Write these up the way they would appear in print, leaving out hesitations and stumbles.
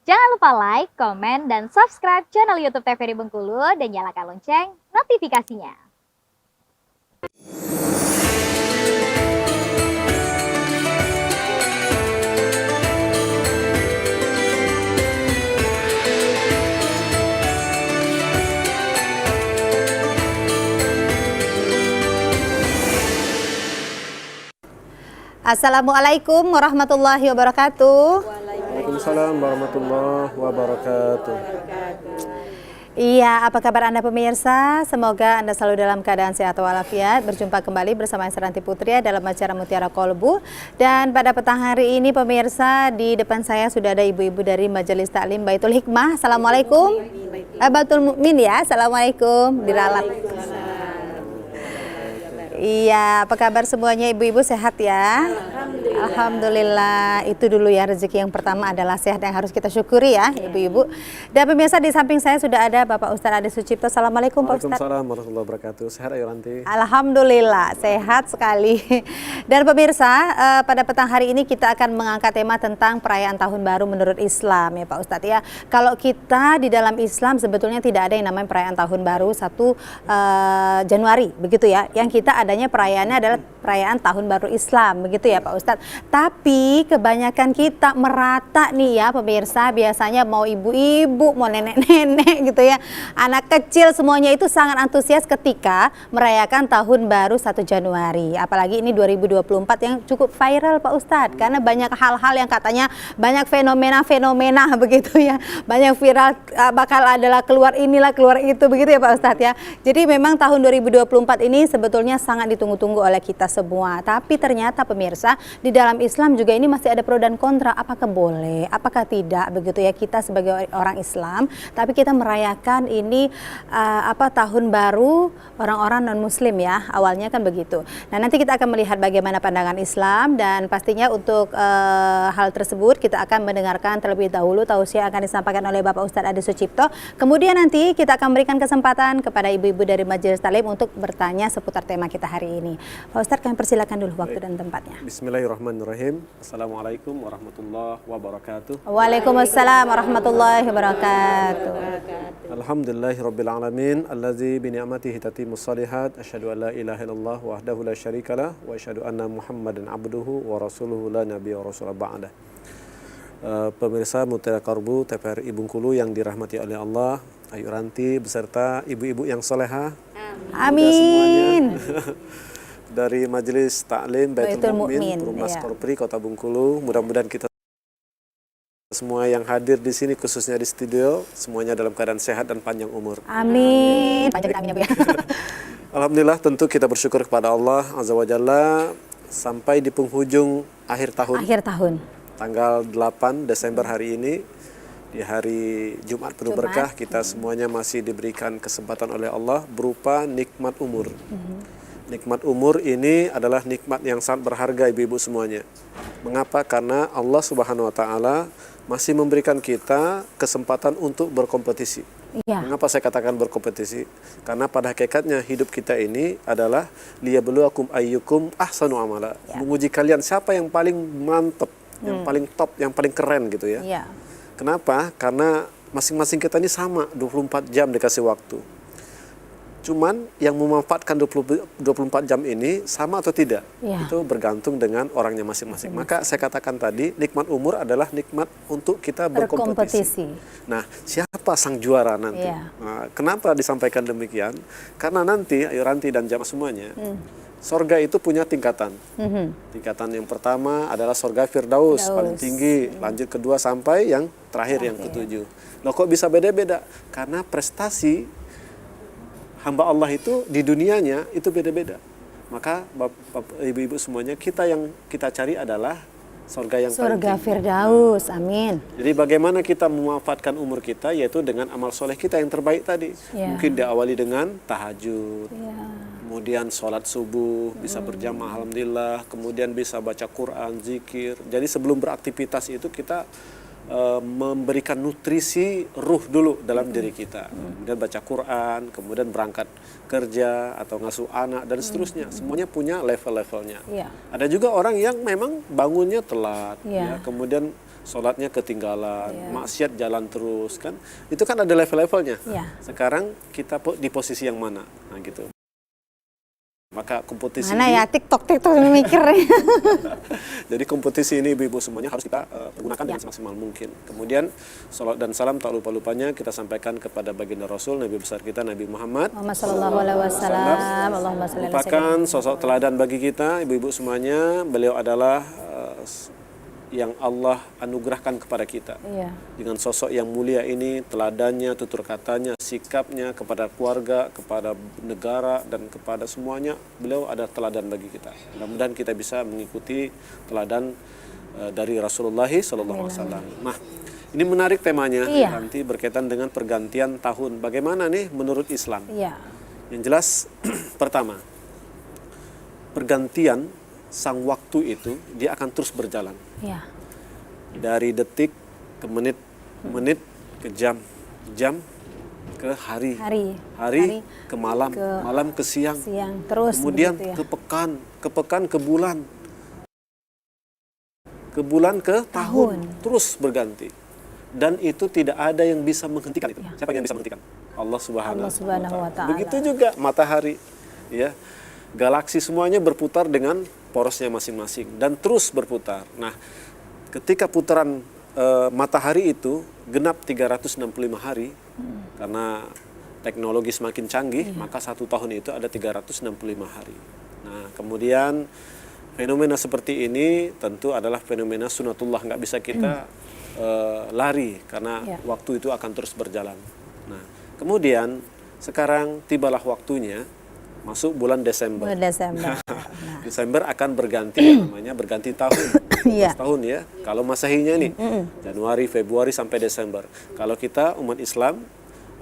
Jangan lupa like, komen, dan subscribe channel YouTube TVRI Bengkulu dan nyalakan lonceng notifikasinya. Assalamualaikum warahmatullahi wabarakatuh. Waalaikumsalam warahmatullahi wabarakatuh. Iya, apa kabar Anda pemirsa? Semoga Anda selalu dalam keadaan sehat walafiat. Berjumpa kembali bersama saya Ranti Putri dalam acara Mutiara Kolbu. Dan pada petang hari ini pemirsa, di depan saya sudah ada ibu-ibu dari Majelis Taklim Baitul Hikmah. Assalamualaikum. Baitul Mukmin ya. Assalamualaikum. Diralat. Iya, apa kabar semuanya, ibu-ibu sehat ya? Alhamdulillah. Itu dulu ya, rezeki yang pertama adalah sehat yang harus kita syukuri ya, ibu-ibu. Dan pemirsa, di samping saya sudah ada Bapak Ustadz Ade Sucipto. Assalamualaikum Pak Ustadz. Waalaikumsalam warahmatullahi wabarakatuh. Sehat Ayu Ranti? Alhamdulillah, sehat sekali. Dan pemirsa, pada petang hari ini kita akan mengangkat tema tentang perayaan Tahun Baru menurut Islam ya Pak Ustadz ya. Kalau kita di dalam Islam sebetulnya tidak ada yang namanya perayaan Tahun Baru 1 Januari, begitu ya. Yang kita adanya perayaannya adalah perayaan Tahun Baru Islam, begitu ya Pak Ustadz. Tapi kebanyakan kita merata nih ya pemirsa, biasanya mau ibu-ibu, mau nenek-nenek gitu ya, anak kecil semuanya itu sangat antusias ketika merayakan Tahun Baru 1 Januari. Apalagi ini 2024 yang cukup viral Pak Ustadz, karena banyak hal-hal yang katanya banyak fenomena-fenomena begitu ya, banyak viral, bakal adalah keluar inilah keluar itu begitu ya Pak Ustadz ya. Jadi memang tahun 2024 ini sebetulnya sangat ditunggu-tunggu oleh kita semua. Tapi ternyata pemirsa, di dalam Islam juga ini masih ada pro dan kontra. Apakah boleh, apakah tidak begitu ya kita sebagai orang Islam, tapi kita merayakan ini Tahun Baru orang-orang non-Muslim ya. Awalnya kan begitu. Nah, nanti kita akan melihat bagaimana pandangan Islam, dan pastinya untuk hal tersebut kita akan mendengarkan terlebih dahulu tausiah akan disampaikan oleh Bapak Ustadz Ade Sucipto. Kemudian nanti kita akan berikan kesempatan kepada ibu-ibu dari Majelis Taklim untuk bertanya seputar tema kita hari ini. Pak Ustadz, kami persilakan dulu waktu dan tempatnya. Bismillahirrahmanirrahim. Assalamualaikum warahmatullahi wabarakatuh. Waalaikumsalam warahmatullahi wabarakatuh. Alhamdulillahirabbil alamin allazi bi ni'matihi tatimmus shalihat. Asyhadu an la ilaha illallah wahdahu la syarikalah wa asyhadu anna Muhammadan abduhu wa rasuluhu la nabiyya wa rasul ba'dah. Pemirsa Mutiara Kolbu TVRI Bengkulu yang dirahmati oleh Allah, Ayu Ranti beserta ibu-ibu yang solehah. Amin. Dari Majelis Taklim Baitul Mukmin Rumah Korpri Kota Bengkulu, mudah-mudahan kita semua yang hadir di sini khususnya di studio semuanya dalam keadaan sehat dan panjang umur. Amin. Panjang amin ya Bu ya. Alhamdulillah, tentu kita bersyukur kepada Allah Azza wa Jalla sampai di penghujung akhir tahun. Akhir tahun. Tanggal 8 Desember hari ini, di hari Jumat penuh berkah, kita semuanya masih diberikan kesempatan oleh Allah berupa nikmat umur. Nikmat umur ini adalah nikmat yang sangat berharga ibu-ibu semuanya. Mengapa? Karena Allah Subhanahu wa taala masih memberikan kita kesempatan untuk berkompetisi. Ya. Mengapa saya katakan berkompetisi? Karena pada hakikatnya hidup kita ini adalah liyabluwakum ayyukum ahsanu amala. Ya. Menguji kalian siapa yang paling mantap, yang paling top, yang paling keren gitu ya. Ya. Kenapa? Karena masing-masing kita ini sama, 24 jam dikasih waktu. Cuman yang memanfaatkan 24 jam ini sama atau tidak, itu bergantung dengan orangnya masing-masing. Maka saya katakan tadi, nikmat umur adalah nikmat untuk kita berkompetisi. Nah, siapa sang juara nanti? Nah, kenapa disampaikan demikian? Karena nanti, Ayu Ranti dan jamaah semuanya, sorga itu punya tingkatan. Tingkatan yang pertama adalah sorga Firdaus, paling tinggi. Lanjut kedua sampai yang terakhir, yang ketujuh. Loh kok bisa beda-beda? Karena prestasi hamba Allah itu di dunianya itu beda-beda. Maka ibu-ibu semuanya, yang kita cari adalah surga yang surga Firdaus. Amin. Jadi bagaimana kita memanfaatkan umur kita, yaitu dengan amal soleh kita yang terbaik tadi. Mungkin diawali dengan tahajud, kemudian sholat subuh, bisa berjamaah alhamdulillah, kemudian bisa baca Quran, zikir. Jadi sebelum beraktivitas itu kita memberikan nutrisi ruh dulu dalam diri kita. Kemudian baca Quran, kemudian berangkat kerja atau ngasuh anak dan seterusnya. Semuanya punya level-levelnya. Ada juga orang yang memang bangunnya telat, ya, kemudian sholatnya ketinggalan, maksiat jalan terus kan. Itu kan ada level-levelnya. Sekarang kita di posisi yang mana? Nah gitu. Maka kompetisi mana ini, ya TikTok mikir. jadi kompetisi ini ibu-ibu semuanya harus kita gunakan dengan semaksimal mungkin. Kemudian salat dan salam tak lupa-lupanya kita sampaikan kepada baginda Rasul Nabi besar kita Nabi Muhammad SAW. Merupakan sosok teladan bagi kita ibu-ibu semuanya. Beliau adalah yang Allah anugerahkan kepada kita. Dengan sosok yang mulia ini, teladannya, tutur katanya, sikapnya kepada keluarga, kepada negara, dan kepada semuanya, beliau ada teladan bagi kita. Mudah-mudahan kita bisa mengikuti teladan dari Rasulullah SAW. Nah, ini menarik temanya, nanti berkaitan dengan pergantian tahun. Bagaimana nih menurut Islam? Yang jelas, pertama, pergantian sang waktu itu dia akan terus berjalan. Dari detik ke menit, menit ke jam, jam ke hari, hari ke malam, malam ke siang, terus kemudian begitu, ke pekan, ke bulan ke tahun, terus berganti. Dan itu tidak ada yang bisa menghentikan itu. Siapa yang bisa menghentikan? Allah Subhanahu wa Ta'ala. Begitu juga matahari, ya. Galaksi semuanya berputar dengan porosnya masing-masing dan terus berputar. Nah, ketika putaran matahari itu genap 365 hari, karena teknologi semakin canggih, maka 1 tahun itu ada 365 hari. Nah, kemudian fenomena seperti ini tentu adalah fenomena sunatullah, nggak bisa kita lari karena waktu itu akan terus berjalan. Nah, kemudian sekarang tibalah waktunya masuk bulan Desember. Desember akan berganti, namanya berganti tahun. 12 tahun ya. Kalau Masehinya nih, Januari, Februari sampai Desember. Kalau kita umat Islam,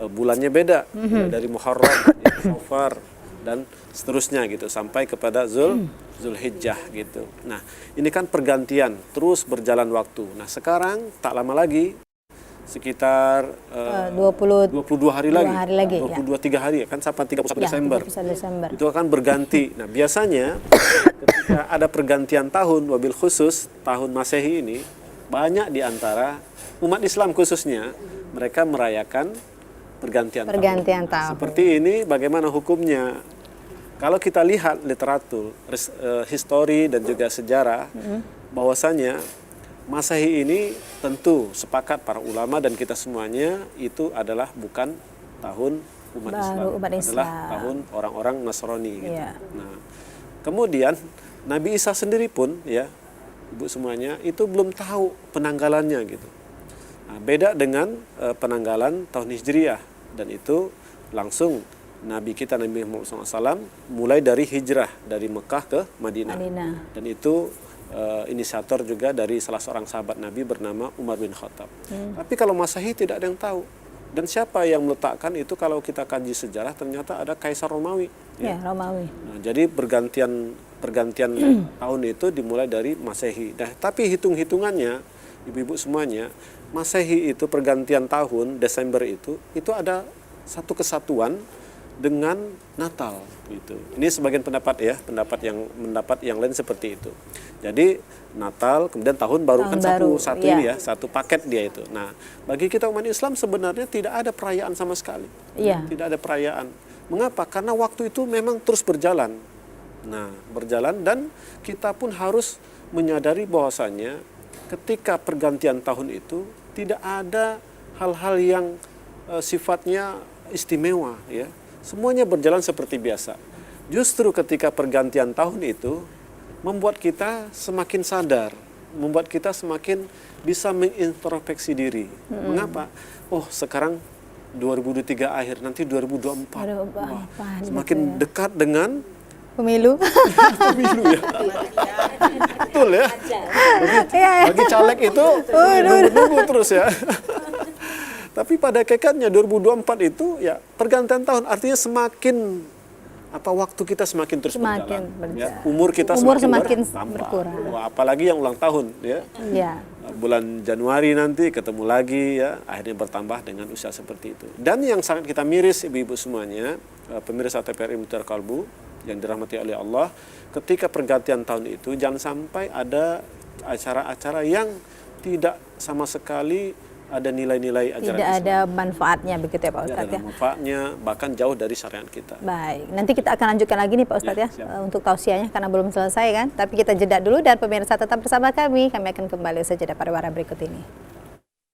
bulannya beda. Dari Muharram, Safar, dan seterusnya gitu. Sampai kepada Zulhijjah gitu. Nah, ini kan pergantian, terus berjalan waktu. Nah, sekarang tak lama lagi, sekitar 22 hari lagi, 23 hari kan sampai 31 Desember. Itu akan berganti. Nah, biasanya ketika ada pergantian tahun, wabil khusus tahun Masehi ini, banyak di antara umat Islam khususnya mereka merayakan pergantian tahun. Seperti ini bagaimana hukumnya? Kalau kita lihat literatur, histori dan juga sejarah, bahwasanya Masehi ini tentu sepakat para ulama dan kita semuanya itu adalah bukan tahun umat Islam, adalah tahun orang-orang Nasrani gitu. Nah, kemudian Nabi Isa sendiri pun ya, ibu semuanya itu belum tahu penanggalannya gitu. Nah, beda dengan penanggalan tahun Hijriyah, dan itu langsung Nabi kita Nabi Muhammad SAW mulai dari hijrah dari Mekah ke Madinah. Dan itu inisiator juga dari salah seorang sahabat Nabi bernama Umar bin Khattab. Tapi kalau Masehi tidak ada yang tahu. Dan siapa yang meletakkan itu? Kalau kita kaji sejarah ternyata ada Kaisar Romawi. Romawi. Nah, jadi pergantian tahun itu dimulai dari Masehi. Nah, tapi hitung-hitungannya ibu-ibu semuanya, Masehi itu pergantian tahun Desember itu ada satu kesatuan dengan Natal gitu. Ini sebagian pendapat ya, pendapat yang lain seperti itu. Jadi Natal kemudian tahun baru kan satu ini ya, satu paket dia itu. Nah, bagi kita umat Islam sebenarnya tidak ada perayaan sama sekali. Tidak ada perayaan. Mengapa? Karena waktu itu memang terus berjalan. Nah, berjalan dan kita pun harus menyadari bahwasannya ketika pergantian tahun itu tidak ada hal-hal yang sifatnya istimewa ya. Semuanya berjalan seperti biasa. Justru ketika pergantian tahun itu membuat kita semakin sadar, membuat kita semakin bisa mengintrospeksi diri. Mengapa? Oh, sekarang 2023 akhir, nanti 2024. Wah, semakin dekat dengan pemilu. Pemilu ya. Betul ya. Bagi caleg itu nunggu terus ya. Tapi pada hakikatnya 2024 itu ya pergantian tahun, artinya semakin waktu kita semakin terus berjalan. Ya, umur kita semakin berkurang. Wah, apalagi yang ulang tahun ya. Bulan Januari nanti ketemu lagi ya, akhirnya bertambah dengan usia seperti itu. Dan yang sangat kita miris ibu-ibu semuanya, pemirsa TVRI Mutiara Kalbu yang dirahmati oleh Allah, ketika pergantian tahun itu jangan sampai ada acara-acara yang tidak sama sekali ada nilai-nilai ajaran Tidak Islam. ada manfaatnya begitu ya Pak Tidak Ustadz ada ya. manfaatnya, bahkan jauh dari syariat kita. Baik, nanti kita akan lanjutkan lagi nih Pak Ustadz ya, siap. untuk tausiahnya karena belum selesai kan. Tapi kita jeda dulu dan pemirsa tetap bersama kami. Kami akan kembali sejenak pada wawancara berikut ini.